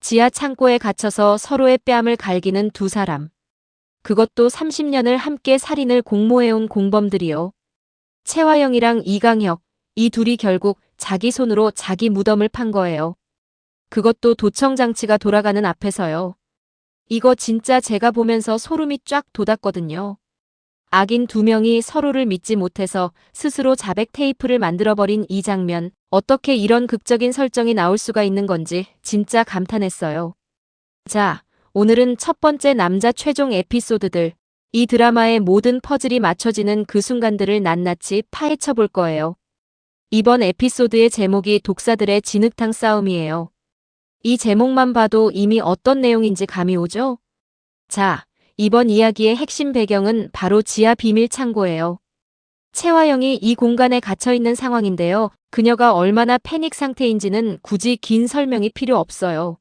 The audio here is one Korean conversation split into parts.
지하 창고에 갇혀서 서로의 뺨을 갈기는 두 사람. 그것도 30년을 함께 살인을 공모해온 공범들이요. 최화영이랑 이강혁, 이 둘이 결국 자기 손으로 자기 무덤을 판 거예요. 그것도 도청장치가 돌아가는 앞에서요. 이거 진짜 제가 보면서 소름이 쫙 돋았거든요. 악인 두 명이 서로를 믿지 못해서 스스로 자백 테이프를 만들어버린 이 장면, 어떻게 이런 극적인 설정이 나올 수가 있는 건지 진짜 감탄했어요. 자, 오늘은 첫 번째 남자 최종 에피소드들, 이 드라마의 모든 퍼즐이 맞춰지는 그 순간들을 낱낱이 파헤쳐 볼 거예요. 이번 에피소드의 제목이 독사들의 진흙탕 싸움이에요. 이 제목만 봐도 이미 어떤 내용인지 감이 오죠? 자, 이번 이야기의 핵심 배경은 바로 지하 비밀 창고예요. 최화영이 이 공간에 갇혀있는 상황인데요. 그녀가 얼마나 패닉 상태인지는 굳이 긴 설명이 필요 없어요.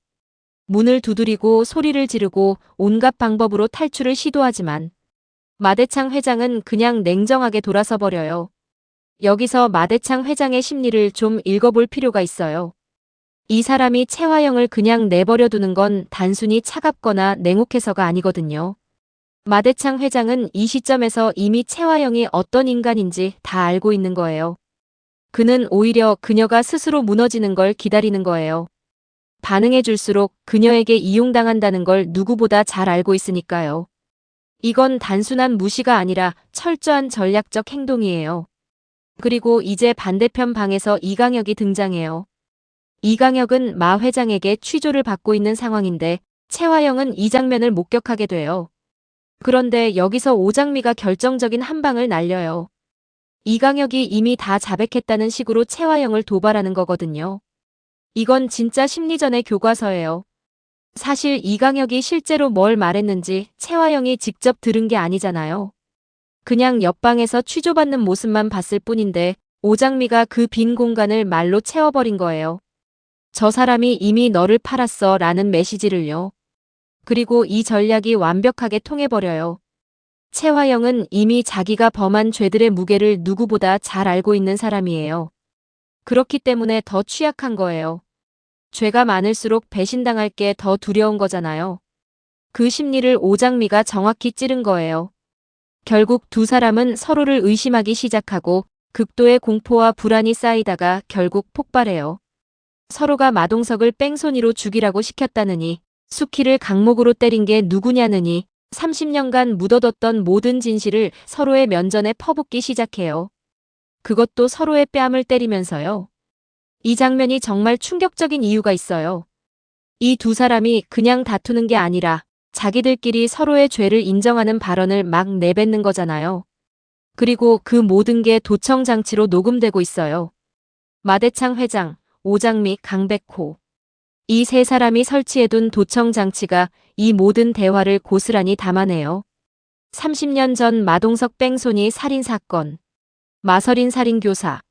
문을 두드리고 소리를 지르고 온갖 방법으로 탈출을 시도하지만 마대창 회장은 그냥 냉정하게 돌아서 버려요. 여기서 마대창 회장의 심리를 좀 읽어볼 필요가 있어요. 이 사람이 최화영을 그냥 내버려 두는 건 단순히 차갑거나 냉혹해서가 아니거든요. 마대창 회장은 이 시점에서 이미 최화영이 어떤 인간인지 다 알고 있는 거예요. 그는 오히려 그녀가 스스로 무너지는 걸 기다리는 거예요. 반응해줄수록 그녀에게 이용당한다는 걸 누구보다 잘 알고 있으니까요. 이건 단순한 무시가 아니라 철저한 전략적 행동이에요. 그리고 이제 반대편 방에서 이강혁이 등장해요. 이강혁은 마 회장에게 취조를 받고 있는 상황인데 최화영은 이 장면을 목격하게 돼요. 그런데 여기서 오장미가 결정적인 한 방을 날려요. 이강혁이 이미 다 자백했다는 식으로 최화영을 도발하는 거거든요. 이건 진짜 심리전의 교과서예요. 사실 이강혁이 실제로 뭘 말했는지 최화영이 직접 들은 게 아니잖아요. 그냥 옆방에서 취조받는 모습만 봤을 뿐인데 오장미가 그 빈 공간을 말로 채워버린 거예요. 저 사람이 이미 너를 팔았어 라는 메시지를요. 그리고 이 전략이 완벽하게 통해버려요. 최화영은 이미 자기가 범한 죄들의 무게를 누구보다 잘 알고 있는 사람이에요. 그렇기 때문에 더 취약한 거예요. 죄가 많을수록 배신당할 게 더 두려운 거잖아요. 그 심리를 오장미가 정확히 찌른 거예요. 결국 두 사람은 서로를 의심하기 시작하고 극도의 공포와 불안이 쌓이다가 결국 폭발해요. 서로가 마동석을 뺑소니로 죽이라고 시켰다느니, 수키를 강목으로 때린 게 누구냐느니 30년간 묻어뒀던 모든 진실을 서로의 면전에 퍼붓기 시작해요. 그것도 서로의 뺨을 때리면서요. 이 장면이 정말 충격적인 이유가 있어요. 이 두 사람이 그냥 다투는 게 아니라 자기들끼리 서로의 죄를 인정하는 발언을 막 내뱉는 거잖아요. 그리고 그 모든 게 도청 장치로 녹음되고 있어요. 마대창 회장, 오장미, 강백호. 이 세 사람이 설치해둔 도청 장치가 이 모든 대화를 고스란히 담아내요. 30년 전 마동석 뺑소니 살인사건, 마서린 살인교사.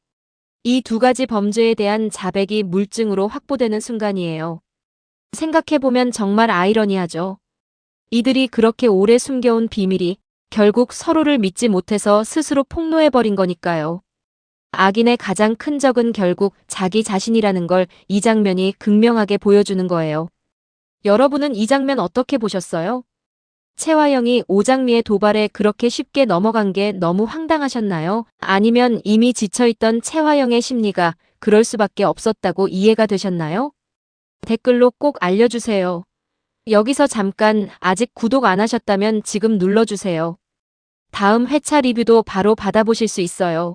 이 두 가지 범죄에 대한 자백이 물증으로 확보되는 순간이에요. 생각해보면 정말 아이러니하죠. 이들이 그렇게 오래 숨겨온 비밀이 결국 서로를 믿지 못해서 스스로 폭로해버린 거니까요. 악인의 가장 큰 적은 결국 자기 자신이라는 걸 이 장면이 극명하게 보여주는 거예요. 여러분은 이 장면 어떻게 보셨어요? 최화영이 오장미의 도발에 그렇게 쉽게 넘어간 게 너무 황당하셨나요? 아니면 이미 지쳐있던 최화영의 심리가 그럴 수밖에 없었다고 이해가 되셨나요? 댓글로 꼭 알려주세요. 여기서 잠깐 아직 구독 안 하셨다면 지금 눌러주세요. 다음 회차 리뷰도 바로 받아보실 수 있어요.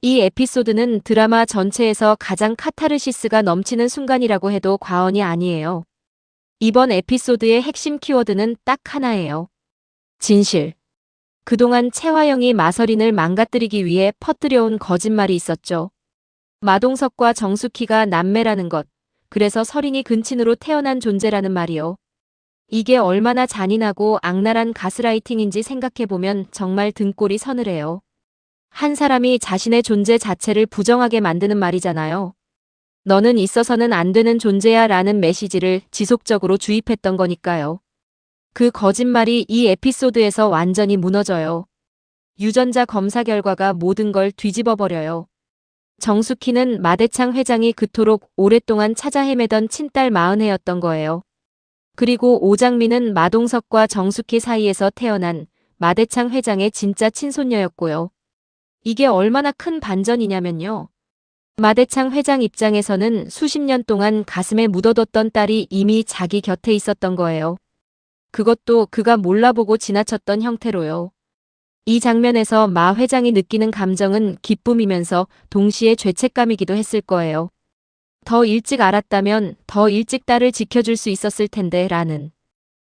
이 에피소드는 드라마 전체에서 가장 카타르시스가 넘치는 순간이라고 해도 과언이 아니에요. 이번 에피소드의 핵심 키워드는 딱 하나예요. 진실. 그동안 최화영이 마서린을 망가뜨리기 위해 퍼뜨려온 거짓말이 있었죠. 마동석과 정숙희가 남매라는 것, 그래서 서린이 근친으로 태어난 존재라는 말이요. 이게 얼마나 잔인하고 악랄한 가스라이팅인지 생각해보면 정말 등골이 서늘해요. 한 사람이 자신의 존재 자체를 부정하게 만드는 말이잖아요. 너는 있어서는 안 되는 존재야 라는 메시지를 지속적으로 주입했던 거니까요. 그 거짓말이 이 에피소드에서 완전히 무너져요. 유전자 검사 결과가 모든 걸 뒤집어버려요. 정숙희는 마대창 회장이 그토록 오랫동안 찾아 헤매던 친딸 마은혜였던 거예요. 그리고 오장미는 마동석과 정숙희 사이에서 태어난 마대창 회장의 진짜 친손녀였고요. 이게 얼마나 큰 반전이냐면요. 마대창 회장 입장에서는 수십 년 동안 가슴에 묻어뒀던 딸이 이미 자기 곁에 있었던 거예요. 그것도 그가 몰라보고 지나쳤던 형태로요. 이 장면에서 마 회장이 느끼는 감정은 기쁨이면서 동시에 죄책감이기도 했을 거예요. 더 일찍 알았다면 더 일찍 딸을 지켜줄 수 있었을 텐데 라는.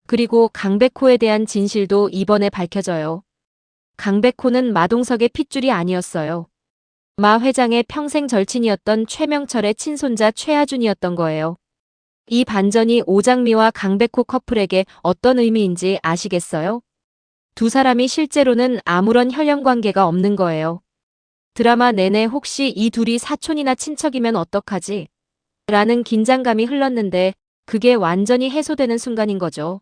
그리고 강백호에 대한 진실도 이번에 밝혀져요. 강백호는 마동석의 핏줄이 아니었어요. 마 회장의 평생 절친이었던 최명철의 친손자 최하준이었던 거예요. 이 반전이 오장미와 강백호 커플에게 어떤 의미인지 아시겠어요? 두 사람이 실제로는 아무런 혈연 관계가 없는 거예요. 드라마 내내 혹시 이 둘이 사촌이나 친척이면 어떡하지? 라는 긴장감이 흘렀는데 그게 완전히 해소되는 순간인 거죠.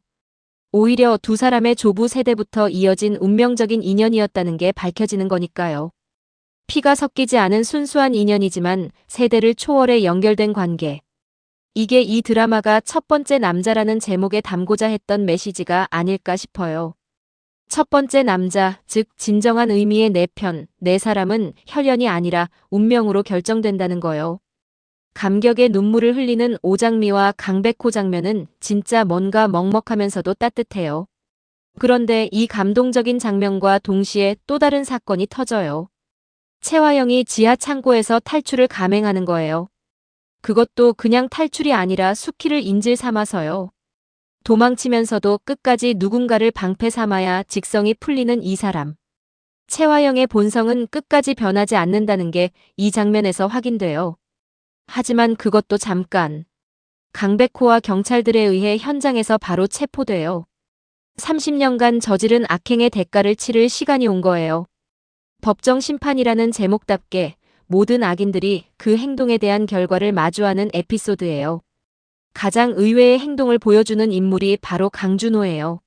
오히려 두 사람의 조부 세대부터 이어진 운명적인 인연이었다는 게 밝혀지는 거니까요. 피가 섞이지 않은 순수한 인연이지만 세대를 초월해 연결된 관계. 이게 이 드라마가 첫 번째 남자라는 제목에 담고자 했던 메시지가 아닐까 싶어요. 첫 번째 남자, 즉 진정한 의미의 내 편, 내 사람은 혈연이 아니라 운명으로 결정된다는 거요. 감격의 눈물을 흘리는 오장미와 강백호 장면은 진짜 뭔가 먹먹하면서도 따뜻해요. 그런데 이 감동적인 장면과 동시에 또 다른 사건이 터져요. 채화영이 지하 창고에서 탈출을 감행하는 거예요. 그것도 그냥 탈출이 아니라 수키를 인질 삼아서요. 도망치면서도 끝까지 누군가를 방패 삼아야 직성이 풀리는 이 사람. 채화영의 본성은 끝까지 변하지 않는다는 게 이 장면에서 확인돼요. 하지만 그것도 잠깐. 강백호와 경찰들에 의해 현장에서 바로 체포돼요. 30년간 저지른 악행의 대가를 치를 시간이 온 거예요. 법정 심판이라는 제목답게 모든 악인들이 그 행동에 대한 결과를 마주하는 에피소드예요. 가장 의외의 행동을 보여주는 인물이 바로 강준호예요.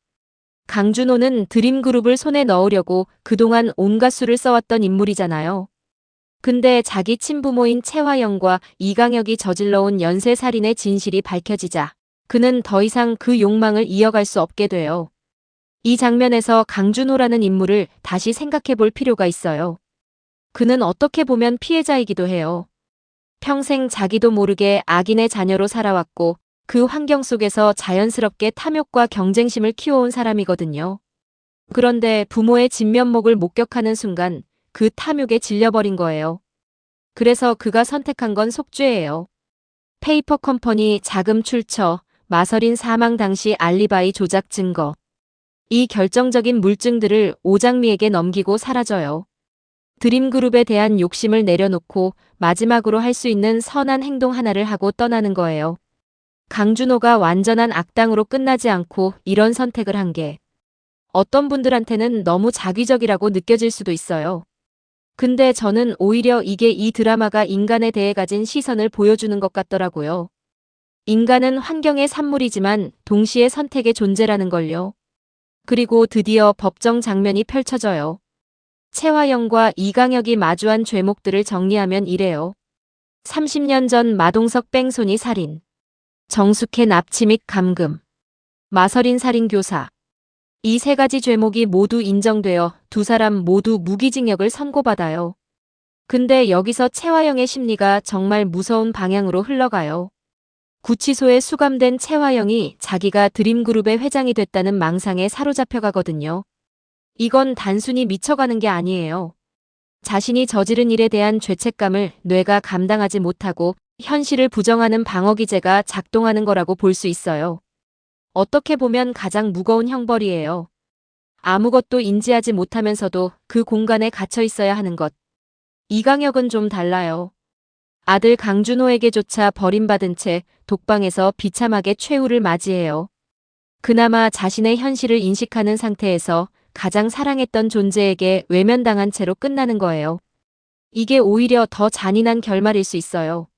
강준호는 드림그룹을 손에 넣으려고 그동안 온갖 수를 써왔던 인물이잖아요. 근데 자기 친부모인 채화영과 이강혁이 저질러온 연쇄살인의 진실이 밝혀지자 그는 더 이상 그 욕망을 이어갈 수 없게 돼요. 이 장면에서 강준호라는 인물을 다시 생각해 볼 필요가 있어요. 그는 어떻게 보면 피해자이기도 해요. 평생 자기도 모르게 악인의 자녀로 살아왔고 그 환경 속에서 자연스럽게 탐욕과 경쟁심을 키워온 사람이거든요. 그런데 부모의 진면목을 목격하는 순간 그 탐욕에 질려버린 거예요. 그래서 그가 선택한 건 속죄예요. 페이퍼 컴퍼니 자금 출처, 마서린 사망 당시 알리바이 조작 증거. 이 결정적인 물증들을 오장미에게 넘기고 사라져요. 드림그룹에 대한 욕심을 내려놓고 마지막으로 할 수 있는 선한 행동 하나를 하고 떠나는 거예요. 강준호가 완전한 악당으로 끝나지 않고 이런 선택을 한 게 어떤 분들한테는 너무 자기적이라고 느껴질 수도 있어요. 근데 저는 오히려 이게 이 드라마가 인간에 대해 가진 시선을 보여주는 것 같더라고요. 인간은 환경의 산물이지만 동시에 선택의 존재라는 걸요. 그리고 드디어 법정 장면이 펼쳐져요. 채화영과 이강혁이 마주한 죄목들을 정리하면 이래요. 30년 전 마동석 뺑소니 살인, 정숙혜 납치 및 감금, 마서린 살인 교사. 이 세 가지 죄목이 모두 인정되어 두 사람 모두 무기징역을 선고받아요. 근데 여기서 채화영의 심리가 정말 무서운 방향으로 흘러가요. 구치소에 수감된 채화영이 자기가 드림그룹의 회장이 됐다는 망상에 사로잡혀가거든요. 이건 단순히 미쳐가는 게 아니에요. 자신이 저지른 일에 대한 죄책감을 뇌가 감당하지 못하고 현실을 부정하는 방어기제가 작동하는 거라고 볼 수 있어요. 어떻게 보면 가장 무거운 형벌이에요. 아무것도 인지하지 못하면서도 그 공간에 갇혀 있어야 하는 것. 이강혁은 좀 달라요. 아들 강준호에게조차 버림받은 채 독방에서 비참하게 최후를 맞이해요. 그나마 자신의 현실을 인식하는 상태에서 가장 사랑했던 존재에게 외면당한 채로 끝나는 거예요. 이게 오히려 더 잔인한 결말일 수 있어요.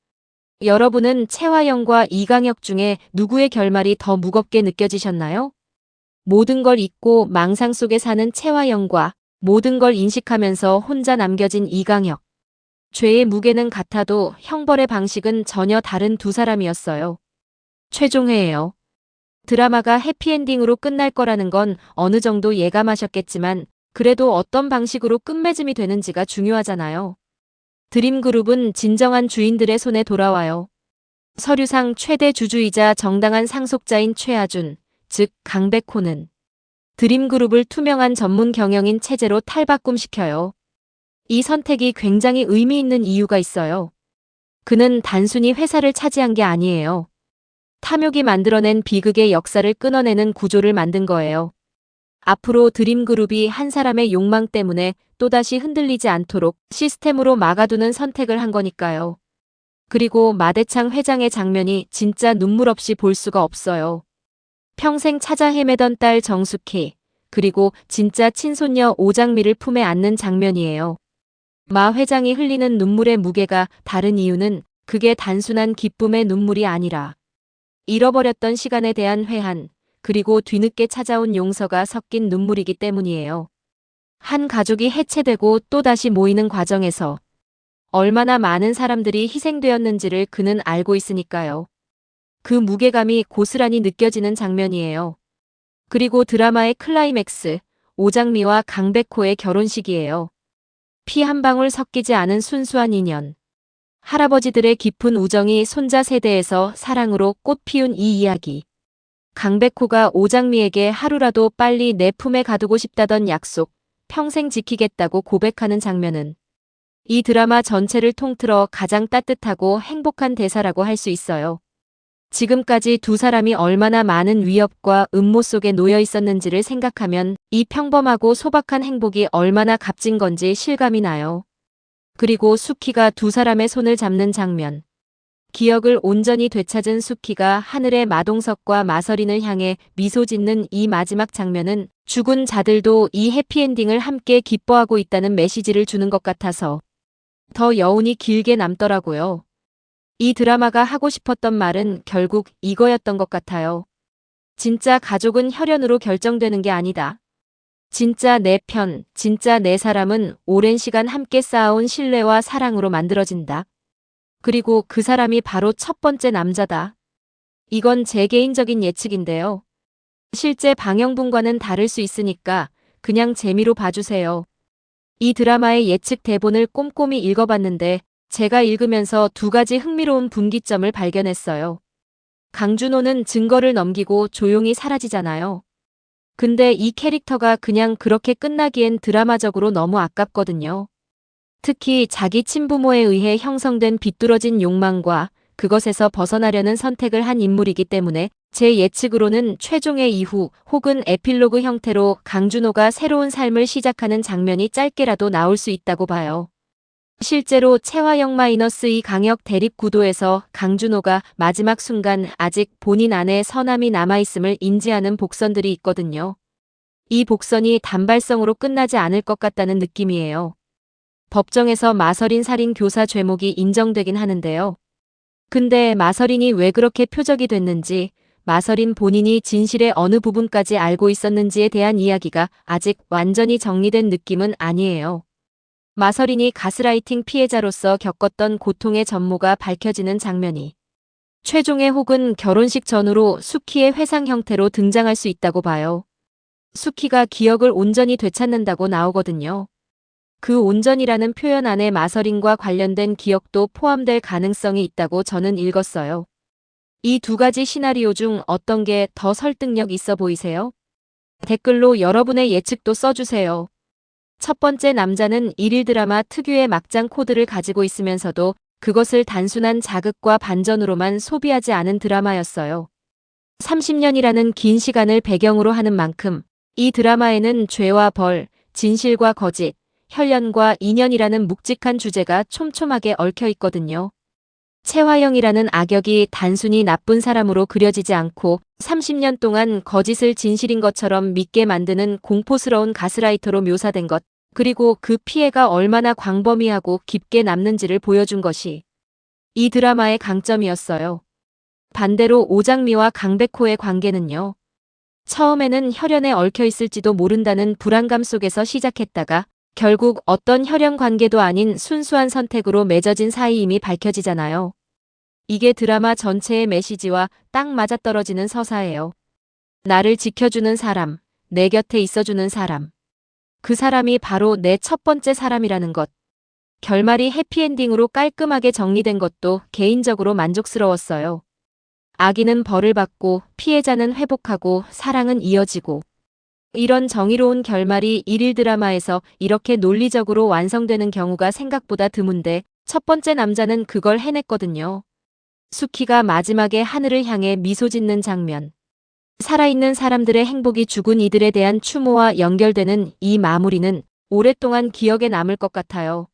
여러분은 채화영과 이강혁 중에 누구의 결말이 더 무겁게 느껴지셨나요? 모든 걸 잊고 망상 속에 사는 채화영과 모든 걸 인식하면서 혼자 남겨진 이강혁. 죄의 무게는 같아도 형벌의 방식은 전혀 다른 두 사람이었어요. 최종회예요. 드라마가 해피엔딩으로 끝날 거라는 건 어느 정도 예감하셨겠지만 그래도 어떤 방식으로 끝맺음이 되는지가 중요하잖아요. 드림그룹은 진정한 주인들의 손에 돌아와요. 서류상 최대 주주이자 정당한 상속자인 최하준, 즉 강백호는 드림그룹을 투명한 전문 경영인 체제로 탈바꿈시켜요. 이 선택이 굉장히 의미 있는 이유가 있어요. 그는 단순히 회사를 차지한 게 아니에요. 탐욕이 만들어낸 비극의 역사를 끊어내는 구조를 만든 거예요. 앞으로 드림그룹이 한 사람의 욕망 때문에 또다시 흔들리지 않도록 시스템으로 막아두는 선택을 한 거니까요. 그리고 마대창 회장의 장면이 진짜 눈물 없이 볼 수가 없어요. 평생 찾아 헤매던 딸 정숙희, 그리고 진짜 친손녀 오장미를 품에 안는 장면이에요. 마 회장이 흘리는 눈물의 무게가 다른 이유는 그게 단순한 기쁨의 눈물이 아니라 잃어버렸던 시간에 대한 회한, 그리고 뒤늦게 찾아온 용서가 섞인 눈물이기 때문이에요. 한 가족이 해체되고 또다시 모이는 과정에서 얼마나 많은 사람들이 희생되었는지를 그는 알고 있으니까요. 그 무게감이 고스란히 느껴지는 장면이에요. 그리고 드라마의 클라이맥스, 오장미와 강백호의 결혼식이에요. 피 한 방울 섞이지 않은 순수한 인연. 할아버지들의 깊은 우정이 손자 세대에서 사랑으로 꽃피운 이 이야기. 강백호가 오장미에게 하루라도 빨리 내 품에 가두고 싶다던 약속, 평생 지키겠다고 고백하는 장면은 이 드라마 전체를 통틀어 가장 따뜻하고 행복한 대사라고 할 수 있어요. 지금까지 두 사람이 얼마나 많은 위협과 음모 속에 놓여 있었는지를 생각하면 이 평범하고 소박한 행복이 얼마나 값진 건지 실감이 나요. 그리고 수키가 두 사람의 손을 잡는 장면. 기억을 온전히 되찾은 수키가 하늘의 마동석과 마서린을 향해 미소 짓는 이 마지막 장면은 죽은 자들도 이 해피엔딩을 함께 기뻐하고 있다는 메시지를 주는 것 같아서 더 여운이 길게 남더라고요. 이 드라마가 하고 싶었던 말은 결국 이거였던 것 같아요. 진짜 가족은 혈연으로 결정되는 게 아니다. 진짜 내 편, 진짜 내 사람은 오랜 시간 함께 쌓아온 신뢰와 사랑으로 만들어진다. 그리고 그 사람이 바로 첫 번째 남자다. 이건 제 개인적인 예측인데요. 실제 방영분과는 다를 수 있으니까 그냥 재미로 봐주세요. 이 드라마의 예측 대본을 꼼꼼히 읽어봤는데 제가 읽으면서 두 가지 흥미로운 분기점을 발견했어요. 강준호는 증거를 넘기고 조용히 사라지잖아요. 근데 이 캐릭터가 그냥 그렇게 끝나기엔 드라마적으로 너무 아깝거든요. 특히 자기 친부모에 의해 형성된 비뚤어진 욕망과 그것에서 벗어나려는 선택을 한 인물이기 때문에 제 예측으로는 최종의 이후 혹은 에필로그 형태로 강준호가 새로운 삶을 시작하는 장면이 짧게라도 나올 수 있다고 봐요. 실제로 채화영-2 강역 대립 구도에서 강준호가 마지막 순간 아직 본인 안에 선함이 남아있음을 인지하는 복선들이 있거든요. 이 복선이 단발성으로 끝나지 않을 것 같다는 느낌이에요. 법정에서 마서린 살인 교사 죄목이 인정되긴 하는데요. 근데 마서린이 왜 그렇게 표적이 됐는지, 마서린 본인이 진실의 어느 부분까지 알고 있었는지에 대한 이야기가 아직 완전히 정리된 느낌은 아니에요. 마서린이 가스라이팅 피해자로서 겪었던 고통의 전모가 밝혀지는 장면이 최종의 혹은 결혼식 전후로 수키의 회상 형태로 등장할 수 있다고 봐요. 수키가 기억을 온전히 되찾는다고 나오거든요. 그 온전이라는 표현 안에 마서린과 관련된 기억도 포함될 가능성이 있다고 저는 읽었어요. 이 두 가지 시나리오 중 어떤 게 더 설득력 있어 보이세요? 댓글로 여러분의 예측도 써주세요. 첫 번째 남자는 일일 드라마 특유의 막장 코드를 가지고 있으면서도 그것을 단순한 자극과 반전으로만 소비하지 않은 드라마였어요. 30년이라는 긴 시간을 배경으로 하는 만큼 이 드라마에는 죄와 벌, 진실과 거짓, 혈연과 인연이라는 묵직한 주제가 촘촘하게 얽혀 있거든요. 채화영이라는 악역이 단순히 나쁜 사람으로 그려지지 않고 30년 동안 거짓을 진실인 것처럼 믿게 만드는 공포스러운 가스라이터로 묘사된 것, 그리고 그 피해가 얼마나 광범위하고 깊게 남는지를 보여준 것이 이 드라마의 강점이었어요. 반대로 오장미와 강백호의 관계는요. 처음에는 혈연에 얽혀 있을지도 모른다는 불안감 속에서 시작했다가 결국 어떤 혈연 관계도 아닌 순수한 선택으로 맺어진 사이임이 밝혀지잖아요. 이게 드라마 전체의 메시지와 딱 맞아떨어지는 서사예요. 나를 지켜주는 사람, 내 곁에 있어주는 사람. 그 사람이 바로 내 첫 번째 사람이라는 것. 결말이 해피엔딩으로 깔끔하게 정리된 것도 개인적으로 만족스러웠어요. 악인은 벌을 받고 피해자는 회복하고 사랑은 이어지고. 이런 정의로운 결말이 일일 드라마에서 이렇게 논리적으로 완성되는 경우가 생각보다 드문데 첫 번째 남자는 그걸 해냈거든요. 수키가 마지막에 하늘을 향해 미소 짓는 장면. 살아있는 사람들의 행복이 죽은 이들에 대한 추모와 연결되는 이 마무리는 오랫동안 기억에 남을 것 같아요.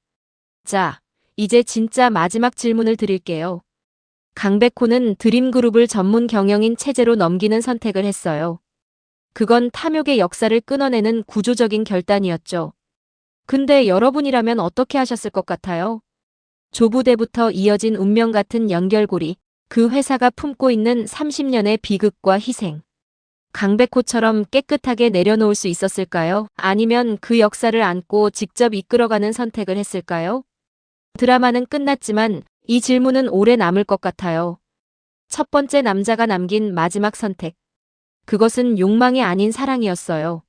자, 이제 진짜 마지막 질문을 드릴게요. 강백호는 드림그룹을 전문 경영인 체제로 넘기는 선택을 했어요. 그건 탐욕의 역사를 끊어내는 구조적인 결단이었죠. 근데 여러분이라면 어떻게 하셨을 것 같아요? 조부대부터 이어진 운명 같은 연결고리, 그 회사가 품고 있는 30년의 비극과 희생. 강백호처럼 깨끗하게 내려놓을 수 있었을까요? 아니면 그 역사를 안고 직접 이끌어가는 선택을 했을까요? 드라마는 끝났지만 이 질문은 오래 남을 것 같아요. 첫 번째 남자가 남긴 마지막 선택. 그것은 욕망이 아닌 사랑이었어요.